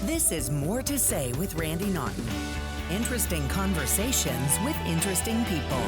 This is More to Say with Randy Naughton. Interesting conversations with interesting people.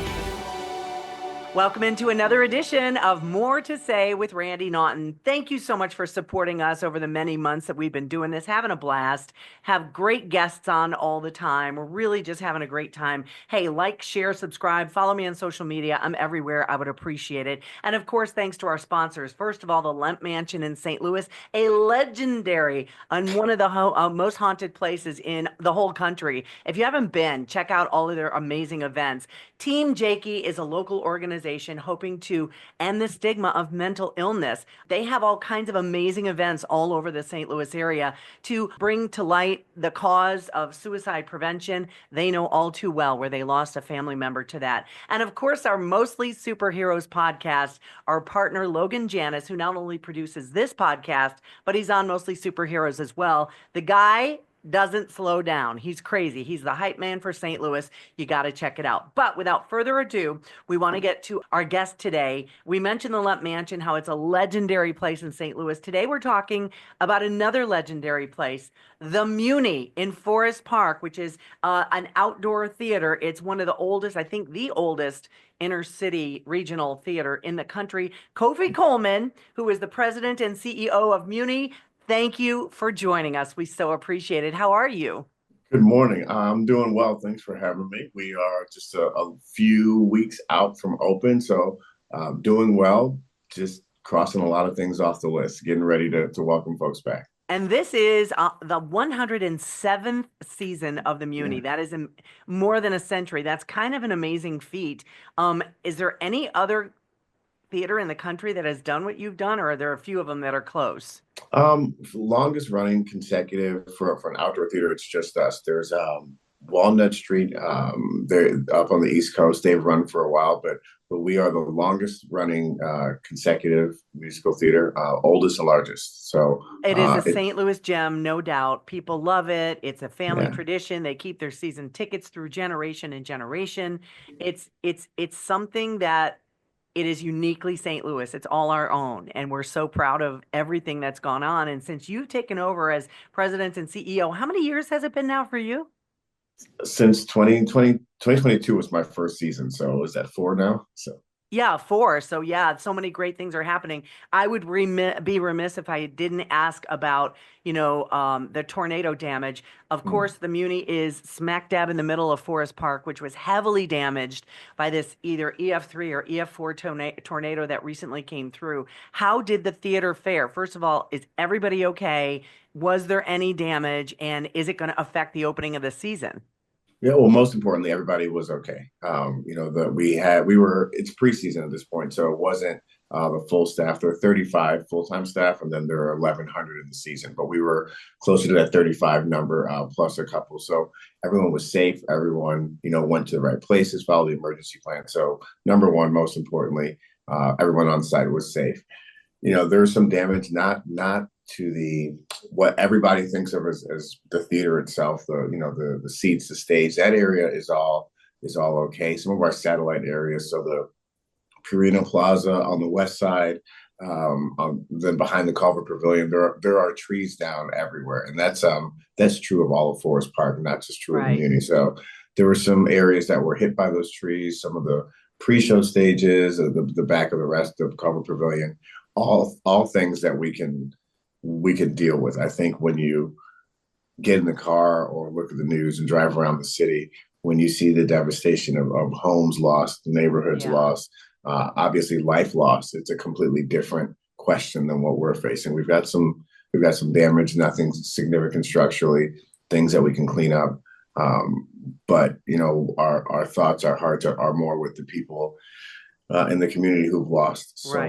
Welcome into another edition of More to Say with Randy Naughton. Thank you so much for supporting us over the many months that we've been doing this, having a blast, have great guests on all the time. We're really just having a great time. Hey, like, share, subscribe, follow me on social media. I'm everywhere. I would appreciate it. And of course, thanks to our sponsors. First of all, the Lemp Mansion in St. Louis, a legendary and one of the most haunted places in the whole country. If you haven't been, check out all of their amazing events. Team Jakey is a local organization hoping to end the stigma of mental illness. They have all kinds of amazing events all over the St. Louis area to bring to light the cause of suicide prevention. They know all too well where they lost a family member to that. And of course, our Mostly Superheroes podcast, our partner Logan Janis, who not only produces this podcast, but he's on Mostly Superheroes as well. The guy doesn't slow down. He's crazy. He's the hype man for St. Louis. You got to check it out. But without further ado, we want to get to our guest today. We mentioned the Lemp Mansion, how it's a legendary place in St. Louis. Today, we're talking about another legendary place, the MUNY in Forest Park, which is an outdoor theater. It's one of the oldest, I think the oldest inner city regional theater in the country. Kwofe Coleman, who is the president and CEO of MUNY, thank you for joining us. We so appreciate it. How are you? Good morning. I'm doing well. Thanks for having me. We are just a few weeks out from open, so doing well, just crossing a lot of things off the list, getting ready to welcome folks back. And this is the 107th season of the MUNY. Yeah. That is more than a century. That's kind of an amazing feat. Is there any other theater in the country that has done what you've done, or are there a few of them that are close? Longest running consecutive for an outdoor theater, it's just us. There's Walnut Street. They're up on the East Coast. They've run for a while, but we are the longest running consecutive musical theater, oldest and largest. So it is a St. Louis gem, no doubt. People love it. It's a family tradition. They keep their season tickets through generation and generation. It's something that it is uniquely St. Louis. It's all our own. And we're so proud of everything that's gone on. And since you've taken over as president and CEO, how many years has it been now for you? Since 2022 was my first season. So is that 4 now? Yeah, 4. So yeah, so many great things are happening. I would be remiss if I didn't ask about, the tornado damage. Of course, the MUNY is smack dab in the middle of Forest Park, which was heavily damaged by this either EF3 or EF4 tornado that recently came through. How did the theater fare? First of all, is everybody okay? Was there any damage? And is it going to affect the opening of the season? Yeah, well, most importantly, everybody was okay. It's preseason at this point, so it wasn't the full staff. There are 35 full-time staff, and then there are 1,100 in the season. But we were closer to that 35 number, plus a couple. So everyone was safe. Everyone, went to the right places, followed the emergency plan. So number one, most importantly, everyone on site was safe. There's some damage, not to what everybody thinks of as the theater itself, the seats, the stage. That area is all okay. Some of our satellite areas, so the Purina Plaza on the west side, then behind the Culver Pavilion, there are trees down everywhere, and that's true of all of Forest Park, not just true of the MUNY. So there were some areas that were hit by those trees. Some of the pre-show stages, the back of the rest of Culver Pavilion, all things that we can deal with. I think when you get in the car or look at the news and drive around the city, when you see the devastation of homes lost, neighborhoods lost, obviously life lost, it's a completely different question than what we're facing. We've got some damage, nothing significant structurally, things that we can clean up. But our thoughts, our hearts are more with the people in the community who've lost so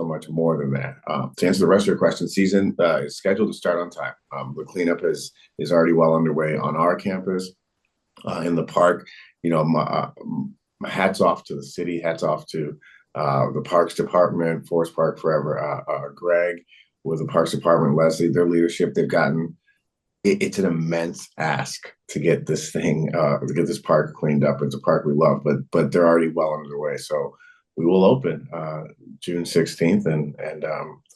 much more than that. To answer the rest of your question, season is scheduled to start on time. The cleanup is already well underway on our campus, in the park. My hats off to the city, hats off to the Parks Department, Forest Park Forever, Greg with the Parks Department, Leslie, their leadership. They've gotten it's an immense ask to get this park cleaned up. It's a park we love, but they're already well underway. So we will open June 16th, and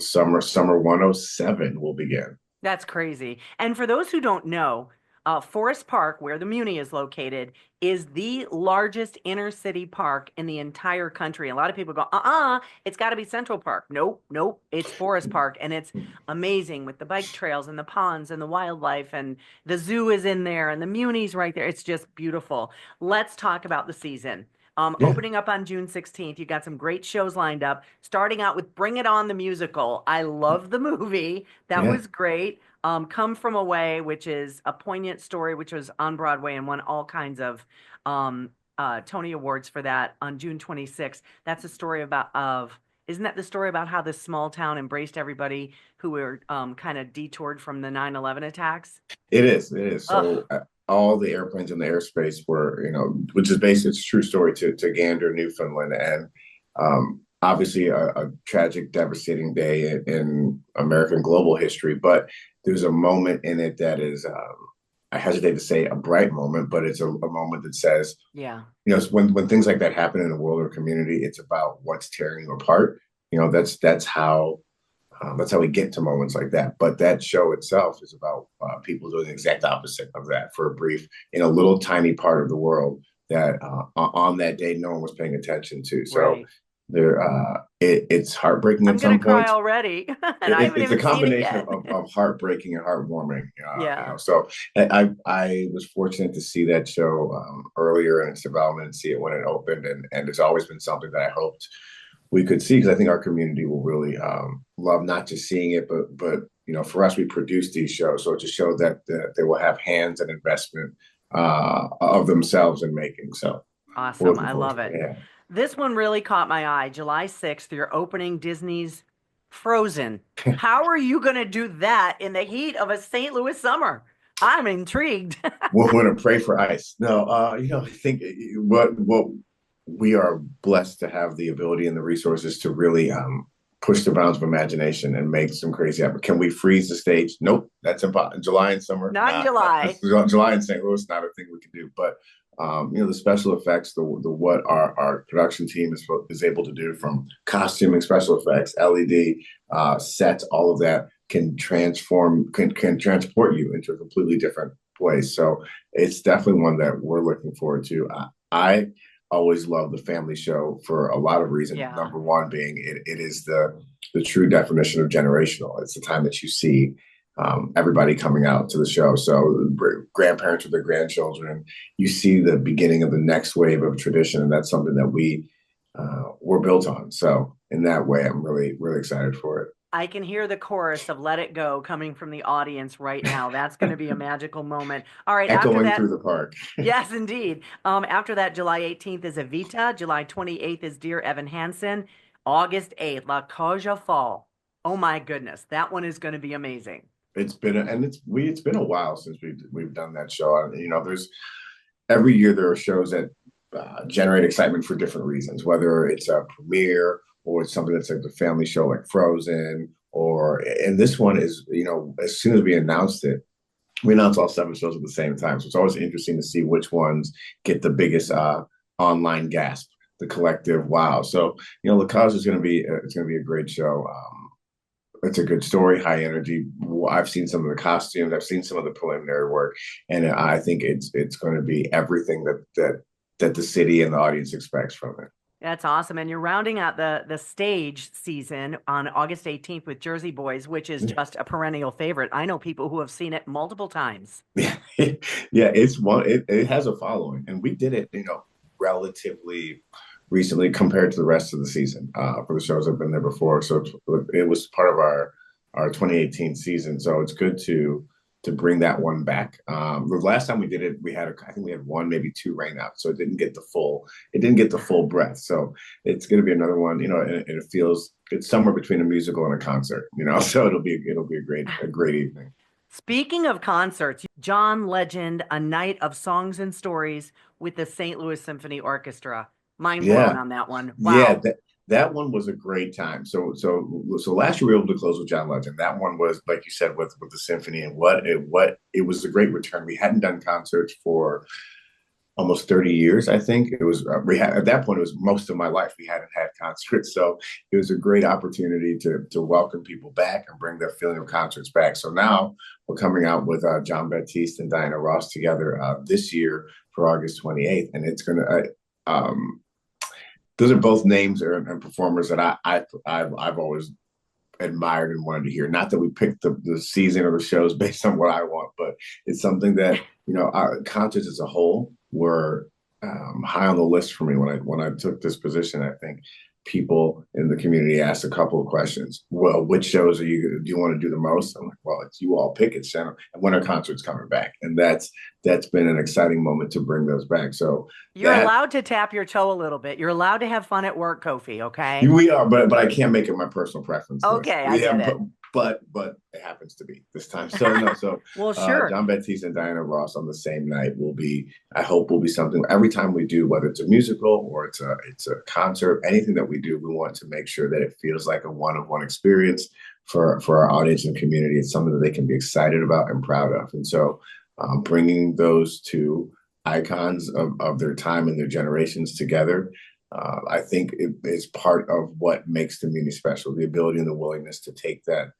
summer 107 will begin. That's crazy. And for those who don't know, Forest Park, where the Muni is located, is the largest inner city park in the entire country. A lot of people go, it's got to be Central Park. Nope, nope, it's Forest Park. And it's amazing with the bike trails and the ponds and the wildlife, and the zoo is in there, and the Muni's right there. It's just beautiful. Let's talk about the season. Yeah, Opening up on June 16th, you got some great shows lined up, starting out with Bring It On the musical. I love the movie. That yeah. was great. Come From Away, which is a poignant story, which was on Broadway and won all kinds of um, Tony Awards for that on June 26th. That's a story isn't that the story about how this small town embraced everybody who were kind of detoured from the 9/11 attacks? It is. It is. Ugh, So all the airplanes in the airspace were, which is basically it's a true story to Gander, Newfoundland, and obviously a tragic, devastating day in American global history. But there's a moment in it that is, I hesitate to say a bright moment, but it's a moment that says, yeah, it's when things like that happen in the world or community, it's about what's tearing you apart. That's how we get to moments like that. But that show itself is about people doing the exact opposite of that for a brief in a little tiny part of the world that on that day no one was paying attention to. So right. it's heartbreaking I'm at gonna some cry points. already, and I haven't It's a even seen it combination yet. of heartbreaking and heartwarming. Yeah, So I was fortunate to see that show earlier in its development and see it when it opened, and it's always been something that I hoped we could see because I think our community will really love not just seeing it, but for us we produce these shows, so to show that they will have hands and investment of themselves in making. So we're awesome. looking I forward love to it. it. Yeah. This one really caught my eye. July 6th, you're opening Disney's Frozen. How are you going to do that in the heat of a St. Louis summer? I'm intrigued. We're going to pray for ice. No, I think what we are blessed to have the ability and the resources to really push the bounds of imagination and make some crazy happen. Can we freeze the stage? Nope, that's impossible. July and summer, Not in nah, July. July in St. Louis, not a thing we can do. But the special effects, the what our production team is able to do from costuming, special effects, LED sets, all of that can transport you into a completely different place. So it's definitely one that we're looking forward to. I always love the family show for a lot of reasons. Yeah. Number one being it is the true definition of generational. It's the time that you see everybody coming out to the show. So grandparents with their grandchildren, you see the beginning of the next wave of tradition, and that's something that we're built on. So in that way, I'm really really excited for I can hear the chorus of Let It Go coming from the audience right now. That's going to be a magical moment. All right, it. after Echoing that, through the park. yes, indeed. After that, July 18th is Evita. July 28th is Dear Evan Hansen. August 8th, La Caja Fall. Oh my goodness, that one is going to be amazing. It's been a while since we've done that show. There's every year there are shows that generate excitement for different reasons, whether it's a premiere or it's something that's like the family show like Frozen, and this one is, as soon as we announced it, we announced all seven shows at the same time. So it's always interesting to see which ones get the biggest online gasp, the collective wow. So, La Cause is going to be, it's going to be a great show. It's a good story, high energy. I've seen some of the costumes, I've seen some of the preliminary work, and I think it's going to be everything that the city and the audience expects from it. That's awesome. And you're rounding out the stage season on August 18th with Jersey Boys, which is just a perennial favorite. I know people who have seen it multiple times. Yeah, yeah, it has a following, and we did it, relatively recently compared to the rest of the season for the shows that have been there before. So it was part of our 2018 season. So it's good to bring that one back. The last time we did it, I think we had one, maybe two rainouts, so it didn't get the full breath. So it's going to be another one, and it feels it's somewhere between a musical and a concert, So it'll be a great evening. Speaking of concerts, John Legend, A Night of Songs and Stories with the St. Louis Symphony Orchestra. Mind blown Yeah, on that one. yeah, Wow. that one was a great time. So last year we were able to close with John Legend. That one was, like you said, with the symphony, and what it was a great return. We hadn't done concerts for almost 30 years, I think. It was at that point, it was most of my life we hadn't had concerts. So it was a great opportunity to welcome people back and bring that feeling of concerts back. So now we're coming out with John Baptiste and Diana Ross together this year for August 28th. And it's going to, those are both names and performers that I've always admired and wanted to hear. Not that we picked the season or the shows based on what I want, but it's something that, our concerts as a whole were high on the list for me when I took this position. I think people in the community asked a couple of questions. Well, which shows do you want to do the most? I'm like, well, it's you all pick it, Center. And when are concerts coming back? And that's been an exciting moment to bring those back. So you're allowed to tap your toe a little bit. You're allowed to have fun at work, Kwofe, okay? We are, but I can't make it my personal preference list. Okay, I get it. But it happens to be this time. So no, well, sure. John Baptiste and Diana Ross on the same night I hope will be something every time we do, whether it's a musical or it's a concert, anything that we do, we want to make sure that it feels like a one-of-one experience for our audience and community. It's something that they can be excited about and proud of. And so bringing those two icons of their time and their generations together, I think it is part of what makes the Muni special, the ability and the willingness to take that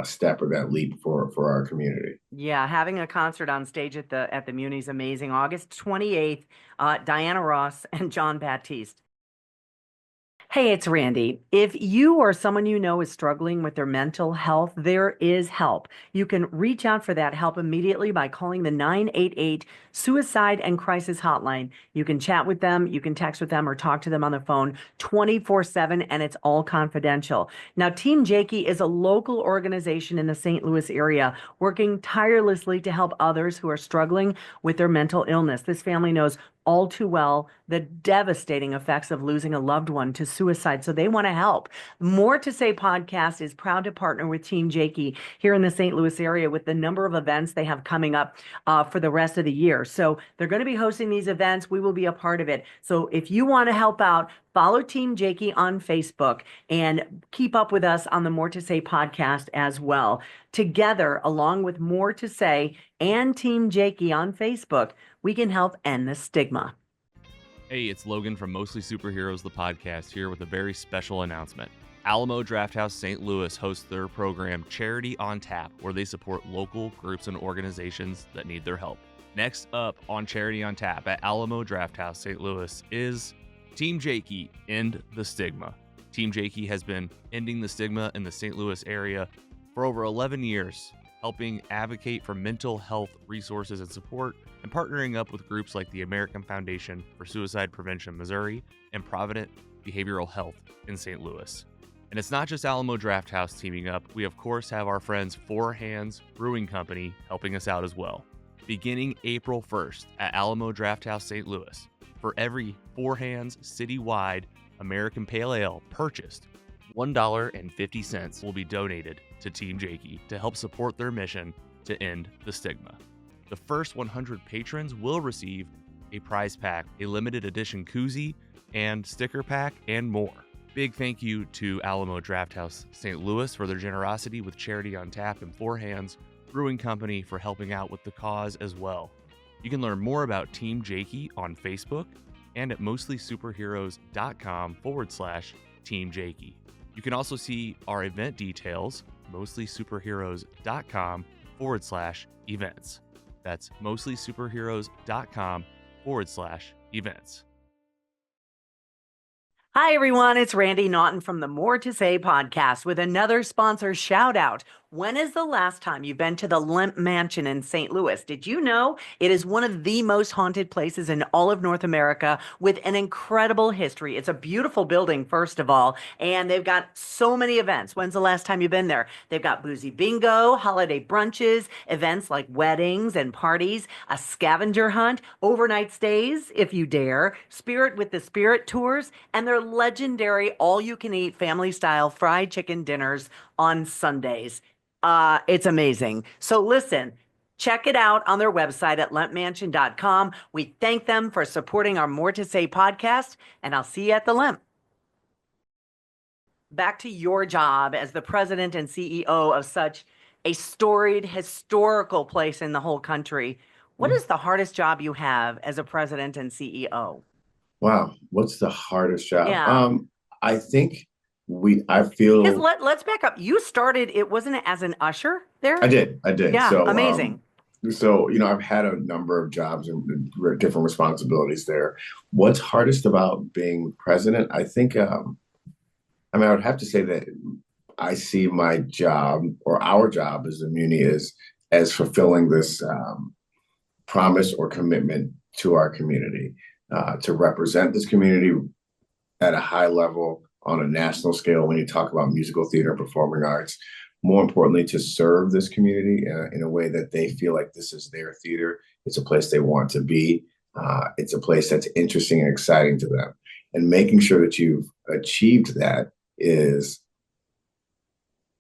step or that leap for our community. Yeah, having a concert on stage at the Muni is amazing. August 28th, Diana Ross and John Baptiste. Hey, it's Randy. If you or someone you know is struggling with their mental health, there is help. You can reach out for that help immediately by calling the 988 Suicide and Crisis Hotline. You can chat with them, you can text with them, or talk to them on the phone 24/7, and it's all confidential. Now, Team Jakey is a local organization in the St. Louis area working tirelessly to help others who are struggling with their mental illness. This family knows all too well the devastating effects of losing a loved one to suicide. So they want to help. More to Say podcast is proud to partner with Team Jakey here in the St. Louis area with the number of events they have coming up for the rest of the year. So they're going to be hosting these events. We will be a part of it. So if you want to help out, follow Team Jakey on Facebook and keep up with us on the More to Say podcast as well. Together, along with More to Say and Team Jakey on Facebook, we can help end the stigma. Hey, it's Logan from Mostly Superheroes, the podcast, here with a very special announcement. Alamo Drafthouse St. Louis hosts their program Charity on Tap, where they support local groups and organizations that need their help. Next up on Charity on Tap at Alamo Drafthouse St. Louis is Team Jakey, End the Stigma. Team Jakey has been ending the stigma in the St. Louis area for over 11 years, helping advocate for mental health resources and support, and partnering up with groups like the American Foundation for Suicide Prevention Missouri and Provident Behavioral Health in St. Louis. And it's not just Alamo Drafthouse teaming up. We, of course, have our friends Four Hands Brewing Company helping us out as well. Beginning April 1st at Alamo Drafthouse St. Louis, for every Four Hands citywide American Pale Ale purchased, $1.50 will be donated to Team Jakey to help support their mission to end the stigma. The first 100 patrons will receive a prize pack, a limited edition koozie, and sticker pack, and more. Big thank you to Alamo Drafthouse St. Louis for their generosity with Charity on Tap and Four Hands Brewing Company for helping out with the cause as well. You can learn more about Team Jakey on Facebook and at mostlysuperheroes.com/Team Jakey. You can also see our event details, mostlysuperheroes.com/events. That's mostlysuperheroes.com/events. Hi, everyone. It's Randy Naughton from the More to Say podcast with another sponsor shout out. When is the last time you've been to the Lemp Mansion in St. Louis? Did you know it is one of the most haunted places in all of North America with an incredible history? It's a beautiful building, first of all, and they've got so many events. When's the last time you've been there? They've got boozy bingo, holiday brunches, events like weddings and parties, a scavenger hunt, overnight stays, if you dare, Spirit with the Spirit tours, and their legendary all-you-can-eat family-style fried chicken dinners on Sundays. It's amazing. So listen, check it out on their website at lempmansion.com. We thank them for supporting our More to Say podcast, and I'll see you at the Lemp. Back to your job as the president and CEO of such a storied, historical place in the whole country. What is the hardest job you have as a president and CEO? Wow, what's the hardest job? Yeah. I think I Because feel let's back up. You started, it wasn't it as an usher there? I did. Yeah, amazing. So I've had a number of jobs and different responsibilities there. What's hardest about being president? I think, I would have to say that I see my job or our job as a Muni is as fulfilling this promise or commitment to our community, to represent this community at a high level on a national scale when you talk about musical theater and performing arts. More importantly, to serve this community in a way that they feel like this is their theater. It's a place they want to be. It's a place that's interesting and exciting to them. And making sure that you've achieved that is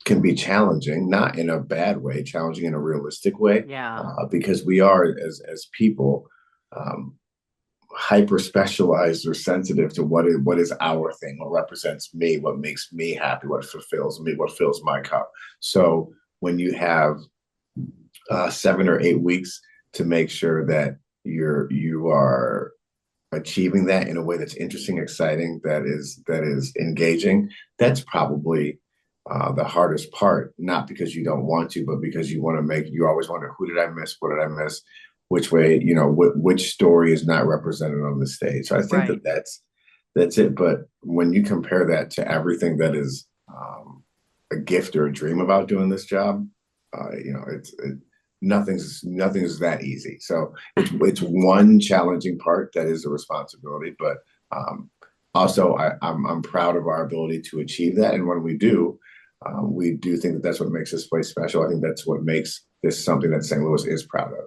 can be challenging, not in a bad way, challenging in a realistic way, Yeah. because we are as people hyper specialized or sensitive to what is our thing, what represents me, what makes me happy, what fulfills me, what fills my cup. So when you have 7 or 8 weeks to make sure that you are achieving that in a way that's interesting, exciting, that is engaging, that's probably the hardest part. Not because you don't want to, but because you always wonder, who did I miss? What did I miss? Which way, which story is not represented on the stage. So I think Right. that's it. But when you compare that to everything that is a gift or a dream about doing this job, nothing's that easy. So it's one challenging part that is a responsibility, but also I'm proud of our ability to achieve that. And when we do think that that's what makes this place special. I think that's what makes this something that St. Louis is proud of.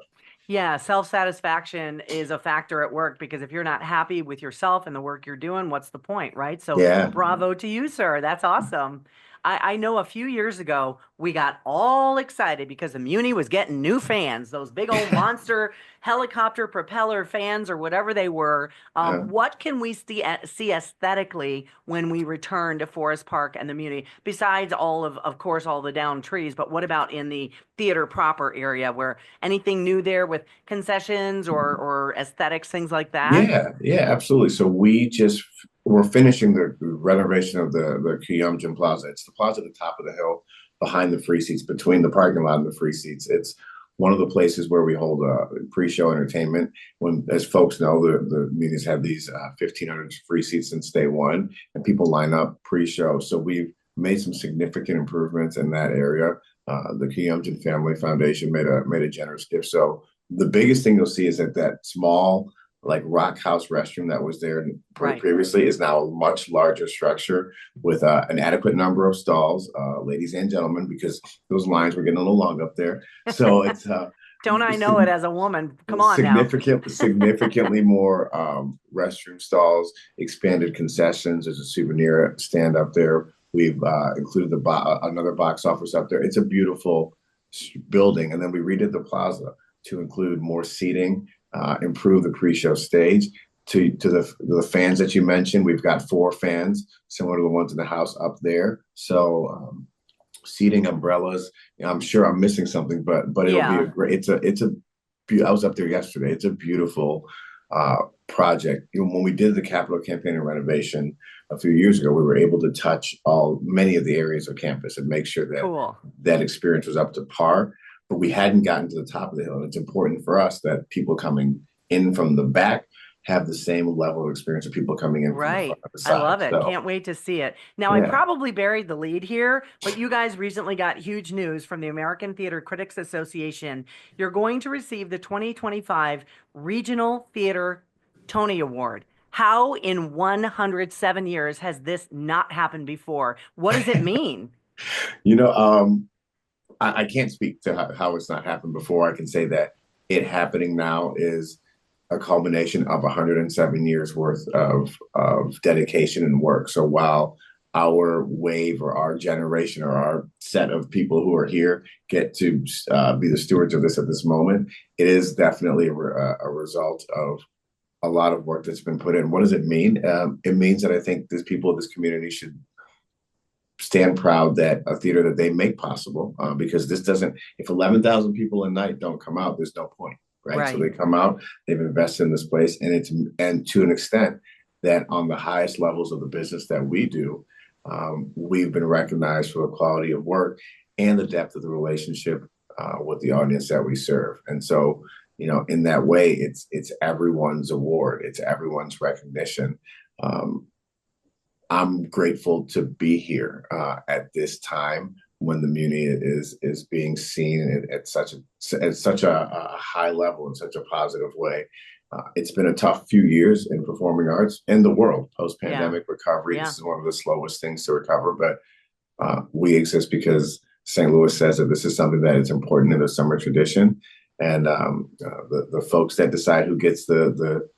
Yeah, self-satisfaction is a factor at work because if you're not happy with yourself and the work you're doing, what's the point, right? So Yeah. bravo to you, sir. That's awesome. I know a few years ago we got all excited because the Muni was getting new fans, those big old monster helicopter propeller fans or whatever they were. Yeah. What can we see aesthetically when we return to Forest Park and the Muni, besides of course, all the downed trees, but what about in the theater proper area where anything new there with concessions or aesthetics, things like that? Yeah, absolutely. So we're finishing the renovation of the Kiyumjin Plaza. It's the plaza at the top of the hill behind the free seats, between the parking lot and the free seats. It's one of the places where we hold pre-show entertainment. When, as folks know, the meetings have these 1,500 free seats since day one, and people line up pre-show. So we've made some significant improvements in that area. The Kiyumjin Family Foundation made a generous gift. So the biggest thing you'll see is that small, like, rock house restroom that was there Right. previously is now a much larger structure with an adequate number of stalls, ladies and gentlemen, because those lines were getting a little long up there. So it's Don't I know it as a woman? Come on now. significantly more restroom stalls, expanded concessions. There's a souvenir stand up there. We've included another box office up there. It's a beautiful building, and then we redid the plaza to include more seating, improve the pre-show stage. To the fans that you mentioned, we've got 4 fans similar to the ones in the house up there. So seating, umbrellas. I'm sure I'm missing something, but it'll be a great. I was up there yesterday. It's a beautiful project. When we did the capital campaign and renovation a few years ago, we were able to touch many of the areas of campus and make sure that Cool. that experience was up to par. But we hadn't gotten to the top of the hill. And it's important for us that people coming in from the back have the same level of experience of people coming in from the front of the side. I love it. So, Can't wait to see it. Now, I probably buried the lead here, but you guys recently got huge news from the American Theater Critics Association. You're going to receive the 2025 Regional Theater Tony Award. How in 107 years has this not happened before? What does it mean? I can't speak to how it's not happened before. I can say that it happening now is a culmination of 107 years worth of dedication and work. So while our wave or our generation or our set of people who are here get to be the stewards of this at this moment, it is definitely a result of a lot of work that's been put in. What does it mean? It means that I think these people of this community should stand proud that a theater that they make possible, because this doesn't, if 11,000 people a night don't come out, there's no point. right? So they come out, they've invested in this place, and to an extent that on the highest levels of the business that we do, we've been recognized for the quality of work and the depth of the relationship with the audience that we serve. And so, in that way, it's everyone's award, it's everyone's recognition. I'm grateful to be here at this time when the Muni is being seen at such a high level in such a positive way. It's been a tough few years in performing arts in the world, post-pandemic recovery. This is one of the slowest things to recover, but we exist because St. Louis says that this is something that is important in the summer tradition. And the folks that decide who gets the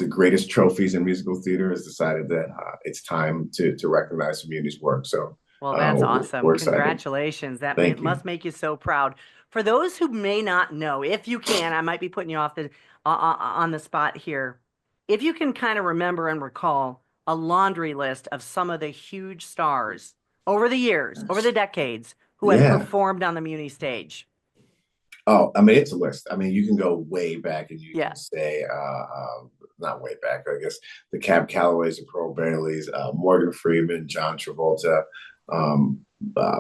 greatest trophies in musical theater has decided that it's time to recognize the Muni's work. So, well, that's awesome. Congratulations. That must make you so proud. For those who may not know, if you can, I might be putting you off on the spot here. If you can kind of remember and recall a laundry list of some of the huge stars over the years, over the decades, who have performed on the Muni stage. Oh, I mean, it's a list. I mean, you can go way back and you can say, not way back, I guess, the Cab Callaways, the Pearl Baileys, Morgan Freeman, John Travolta,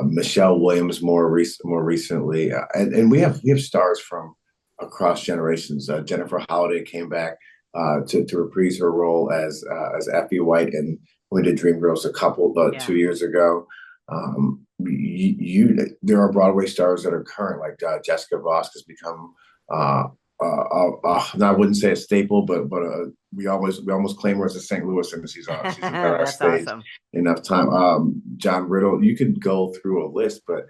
Michelle Williams more recently. And we have stars from across generations. Jennifer Holliday came back to reprise her role as Effie White, and we did Dreamgirls 2 years ago. There are Broadway stars that are current, like Jessica Vosk has become I wouldn't say a staple, but we almost claim her as a St. Louis, and she's on our stage enough time. John Riddle, you could go through a list, but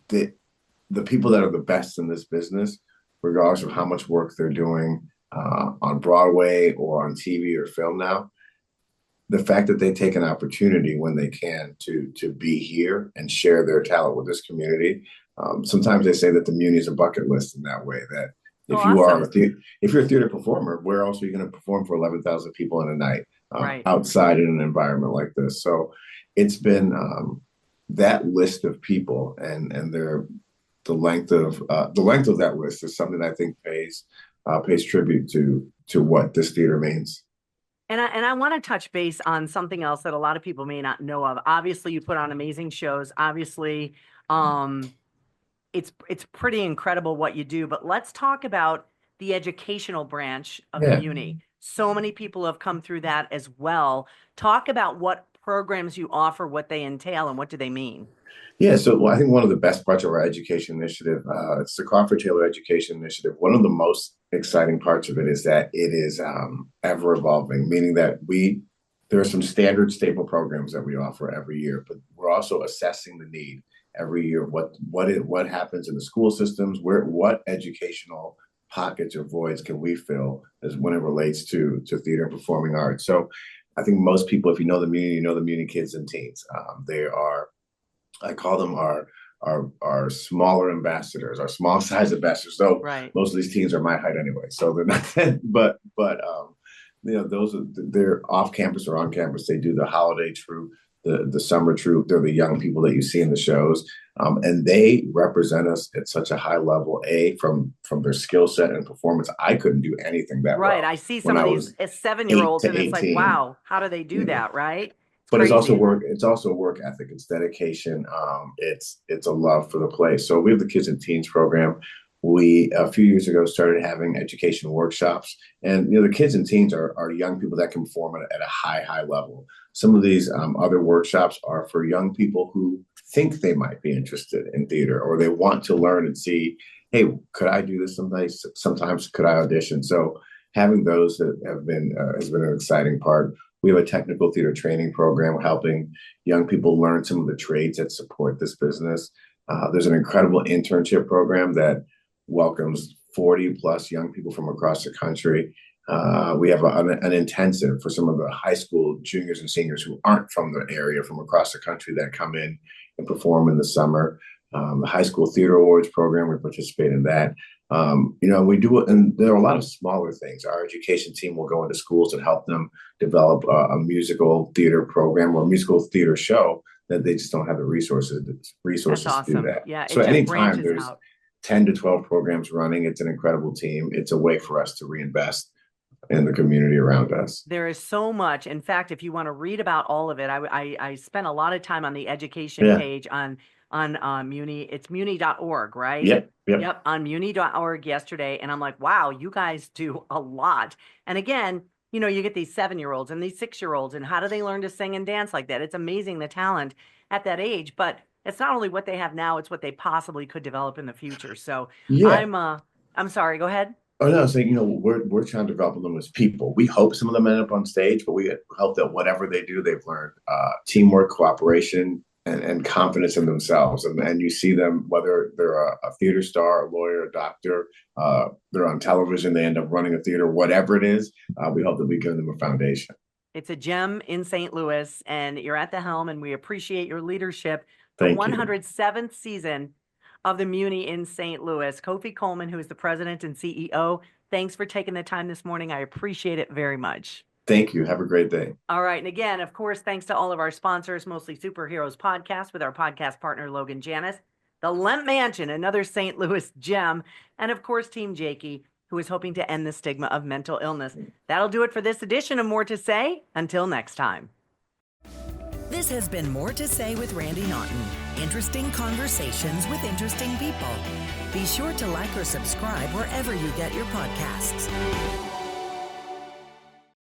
the people that are the best in this business, regardless of how much work they're doing on Broadway or on TV or film now, the fact that they take an opportunity when they can to be here and share their talent with this community. Sometimes they say that the Muni is a bucket list in that way, that if you're a theater performer, where else are you going to perform for 11,000 people in a night outside in an environment like this? So it's been that list of people and the length of that list is something that I think pays tribute to what this theater means. And I want to touch base on something else that a lot of people may not know of. Obviously, you put on amazing shows. Obviously, it's pretty incredible what you do. But let's talk about the educational branch of the Muni. So many people have come through that as well. Talk about what programs you offer, what they entail, and what do they mean? Yeah, so I think one of the best parts of our education initiative, it's the Crawford Taylor Education Initiative. One of the most exciting parts of it is that it is ever evolving, meaning that there are some standard staple programs that we offer every year, but we're also assessing the need every year. What happens in the school systems? What educational pockets or voids can we fill as when it relates to theater and performing arts? So I think most people, if you know the Muni, you know the Muni kids and teens. They are, I call them our smaller ambassadors, our small size ambassadors. So most of these teens are my height anyway, so they're not. But they're off campus or on campus. They do the holiday troupe, the summer troupe. They're the young people that you see in the shows, and they represent us at such a high level. From their skill set and performance, I couldn't do anything that well. I see some of these 7-year-olds, and it's like, wow, how do they do that? Right. But it's also work. It's also work ethic. It's dedication. It's a love for the place. So we have the Kids and Teens program. We a few years ago started having education workshops, and the kids and teens are young people that can perform at a high level. Some of these other workshops are for young people who think they might be interested in theater, or they want to learn and see, hey, could I do this someday? Sometimes could I audition? So having those that has been an exciting part. We have a technical theater training program helping young people learn some of the trades that support this business. There's an incredible internship program that welcomes 40 plus young people from across the country. We have an intensive for some of the high school juniors and seniors who aren't from the area, from across the country, that come in and perform in the summer. The High School Theater Awards program, we participate in that. We do it, and there are a lot of smaller things. Our education team will go into schools and help them develop a musical theater program or a musical theater show that they just don't have the resources That's awesome. to do that. Yeah, so anytime there's 10 to 12 programs running. It's an incredible team. It's a way for us to reinvest in the community around us. There is so much. In fact, if you want to read about all of it, I spent a lot of time on the education page on MUNY. It's MUNY.org, right? Yep. On MUNY.org yesterday. And I'm like, wow, you guys do a lot. And again, you get these 7-year-olds and these 6-year-olds, and how do they learn to sing and dance like that? It's amazing, the talent at that age, but it's not only what they have now, it's what they possibly could develop in the future. So I'm sorry, go ahead. Oh no, so we're trying to develop them as people. We hope some of them end up on stage, but we hope that whatever they do, they've learned teamwork, cooperation, and confidence in themselves. And you see them, whether they're a theater star, a lawyer, a doctor, they're on television, they end up running a theater, whatever it is. We hope that we give them a foundation. It's a gem in St. Louis, and you're at the helm, and we appreciate your leadership. The Thank you. 107th season of the MUNY in St. Louis. Kwofe Coleman, who is the president and CEO, thanks for taking the time this morning. I appreciate it very much. Thank you. Have a great day. All right. And again, of course, thanks to all of our sponsors, Mostly Superheroes podcast with our podcast partner, Logan Janis, the Lemp Mansion, another St. Louis gem, and of course, Team Jakey, who is hoping to end the stigma of mental illness. That'll do it for this edition of More to Say. Until next time. This has been More to Say with Randy Naughton. Interesting conversations with interesting people. Be sure to like or subscribe wherever you get your podcasts.